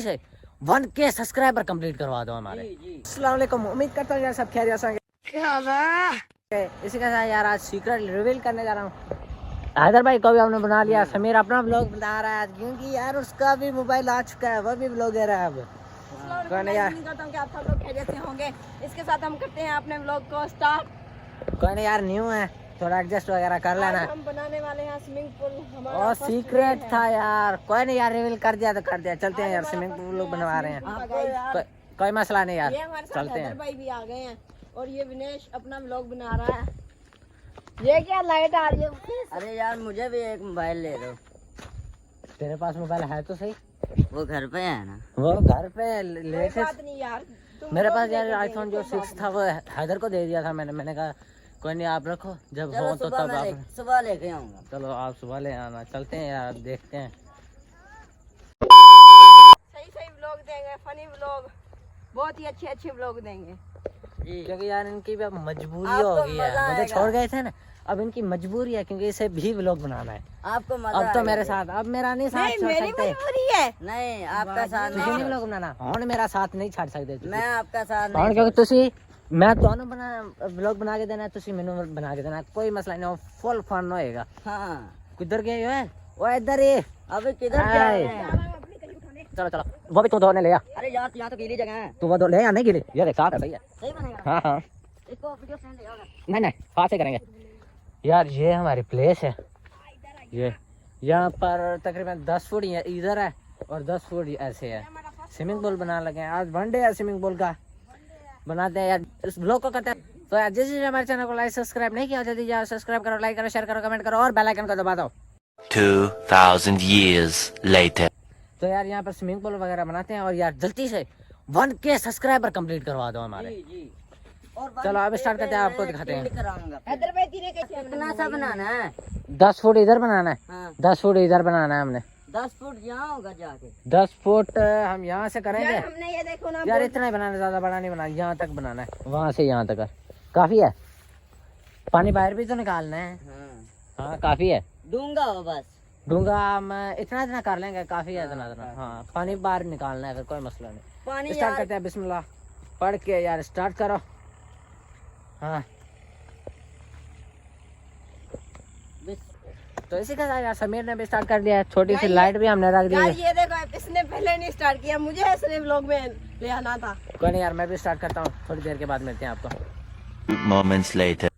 1K subscriber complete करवा दो हमारे। अस्सलाम वालेकुम, उम्मीद करता हूँ यार सब खैरियत से होंगे। इसी के साथ यार आज सीक्रेट रिवील करने जा रहा हूँ। हैदर भाई को भी हमने बना लिया, समीर अपना व्लॉग बना रहा है क्योंकि यार उसका भी मोबाइल आ चुका है, वो भी व्लॉगर है अब। यार करता हूँ कि आप सब लोग खैरियत से होंगे। इसके साथ हम करते हैं अपने व्लॉग को स्टार्ट। कोई नहीं यार, न्यू है, थोड़ा एडजस्ट वगैरह कर लेना। हम बनाने वाले हैं स्विमिंग पूल, और सीक्रेट था यार, कोई नहीं यार, रिवील कर दिया तो कर दिया। चलते हैं यार, स्विमिंग पूल लोग बनवा रहे हैं, कोई मसला नहीं यार, चलते हैं। भाई भी आ गए हैं और ये विनेश अपना व्लॉग बना रहा है। ये क्या लाइट आ रही है? अरे यार मुझे भी एक मोबाइल ले दो। तेरे पास मोबाइल है तो सही, वो घर पे है ना? वो घर पे लेटेस्ट। बात नहीं यार, मेरे पास यार आईफोन जो 6 था वो हैदर को दे दिया था मैंने कहा कोई नहीं आप रखो, जब हो तो तब आप सुबह लेके आऊंगा। चलो आप सुबह ले आना, चलते हैं यार, देखते हैं। सही व्लॉग देंगे, फनी व्लॉग, बहुत ही अच्छे व्लॉग देंगे। क्योंकि यार इनकी भी अब मजबूरी हो गई है, मुझे छोड़ गए थे ना, अब इनकी मजबूरी है क्योंकि इसे भी व्लॉग बनाना है। आपको मजा अब तो मेरे साथ, अब मेरा नहीं साथ छोड़ सकते। नहीं आपका साथ ਤੁਸੀਂ नहीं व्लॉग बनाना, ਹੁਣ मेरा साथ नहीं ਛੱਡ ਸਕਦੇ ਤੁਸੀਂ। मैं आपका साथ ਹੁਣ नहीं। ਕਿਉਂਕਿ ਤੁਸੀਂ, मैं ਤੁਹਾਨੂੰ व्लॉग बना के देना है, ਤੁਸੀਂ ਮੈਨੂੰ बना के देना, कोई मसला नहीं, फुल फन होएगा। हाँ किधर गए हो? वो इधर ही। अबे किधर जा रहे हैं? चलो चलो, वो भी तू धोने ले आ। अरे यार यहाँ तो गीली जगह है। तू वो धो ले आ, नहीं गिले, ये देख साफ है भैया। सही बनेगा? हाँ हाँ, इसको वीडियो सेंड होगा। नहीं नहीं, हाथ से करेंगे यार। ये हमारी प्लेस है, ये यहाँ पर तकरीबन 10 फुट इधर है और 10 फुट ऐसे है। स्विमिंग पूल बना लगे हैं, आज वनडे है स्विमिंग पूल का, बनाते हैं यार, इस ब्लॉग को करते हैं। तो यार जिस हमारे चैनल को लाइक सब्सक्राइब नहीं किया जल्दी जाओ, सब्सक्राइब करो, लाइक करो, शेयर करो, कमेंट करो और बेल आइकन को दबा दो। 2000 years later. तो यार यहाँ पर स्विमिंग पूल वगैरह बनाते हैं और यार जल्दी से 1K सब्सक्राइबर कंप्लीट करवा दो हमारे। जी और चलो अब स्टार्ट करते हैं, आपको दिखाते हैं। हैदर भाई तीन कैसे कितना सा बनाना है? 10 फुट इधर बनाना है, हाँ 10 फुट इधर बनाना है हमने। 10 फुट यहाँ होगा जाके। 10 फुट हम यहाँ से करेंगे हमने ये देखो ना यार, इतना ही बनाना, ज्यादा बड़ा नहीं बनाना, यहाँ तक बनाना है, वहाँ से यहाँ तक काफी है। पानी बाहर भी तो निकालना है। हाँ काफी है, दूंगा वो बस। दूंगा मैं, इतना कर लेंगे, काफी है इतना। हाँ पानी बाहर निकालना है, फिर कोई मसला नहीं। पानी स्टार्ट करते हैं, बिस्मिल्लाह पढ़ के यार स्टार्ट करो। हाँ तो इसी के साथ यार समीर ने भी स्टार्ट कर दिया है, छोटी सी लाइट भी हमने रख दी यार, है। ये देखो इसने पहले नहीं स्टार्ट किया, मुझे इसने व्लॉग में ले आना था। कोई नहीं यार, मैं भी स्टार्ट करता हूँ, थोड़ी देर के बाद मिलते हैं आपको। Moments later.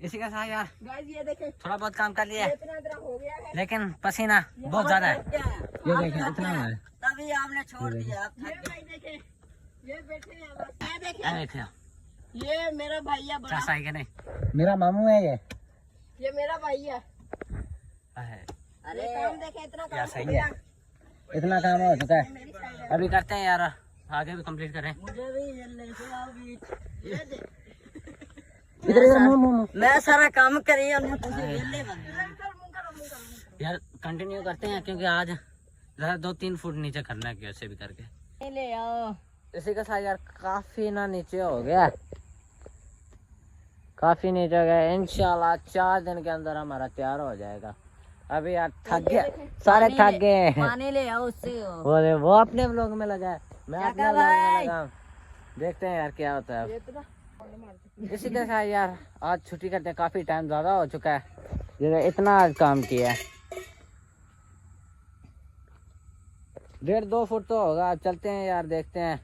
इसी के साथ यार गाइस ये देखें, थोड़ा बहुत काम कर लिया है, इतना हो गया है। लेकिन पसीना बहुत ज्यादा है। क्या है? ये देखें इतना है। तभी आपने छोड़ दिया। आप थक गए। भाई देखें, ये बैठे हैं बस। ये ये देखें, देखिए, ये मेरा भैया बड़ा, चाचा है कि नहीं? मेरा मामू है ये मेरा भाई है। अरे ये काम देखें, इतना यार काम सही है, इतना काम हो चुका है, अभी करते हैं यार, आगे भी कंप्लीट करें। मुझे भी ये लेके आओ बीच। ये देख, इधर इधर मुंह मैं सारा काम करी और मैं तुझे वेले बन यार, कंटिन्यू करते हैं क्योंकि आज जरा 2-3 फुट नीचे करना है, कैसे भी करके। ले आओ। इसी के साथ यार काफी ना नीचे हो गया, काफी नीचे हो गया। इंशाल्लाह 4 दिन के अंदर हमारा तैयार हो जाएगा। अभी यार थक गया, सारे थक गए हैं। पानी ले आओ उससे। वो अपने व्लॉग में लगा है, मैं अपने व्लॉग में लगा हूं। देखते हैं यार क्या होता है। इसी के साथ यार आज छुट्टी करते हैं, काफी टाइम ज्यादा हो चुका है, जैसे इतना आज काम किया है। 1.5-2 फुट तो होगा। अब चलते हैं यार, देखते हैं,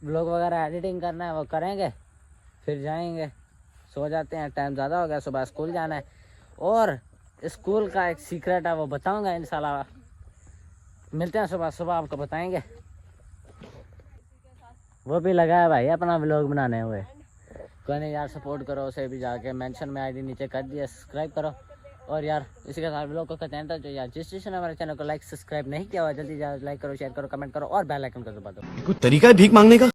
व्लॉग वगैरह एडिटिंग करना है वो करेंगे, फिर जाएंगे, सो जाते हैं, टाइम ज़्यादा हो गया, सुबह स्कूल जाना है। और स्कूल का एक सीक्रेट है वो बताऊंगा इंशाल्लाह, मिलते हैं सुबह सुबह, आपको बताएंगे। वो भी लगा है भाई अपना व्लॉग बनाने हुए, कोई नहीं यार, सपोर्ट करो उसे भी, जाके मेंशन में आईडी नीचे कर दिया, सब्सक्राइब करो। और यार इसी के साथ व्लॉग को कहते हैं तो यार जिस ने हमारे चैनल को लाइक सब्सक्राइब नहीं किया हुआ जल्दी जाओ, लाइक करो, शेयर करो, कमेंट करो और बेल आइकन को दबा दो। कोई तरीका है भीख मांगने का?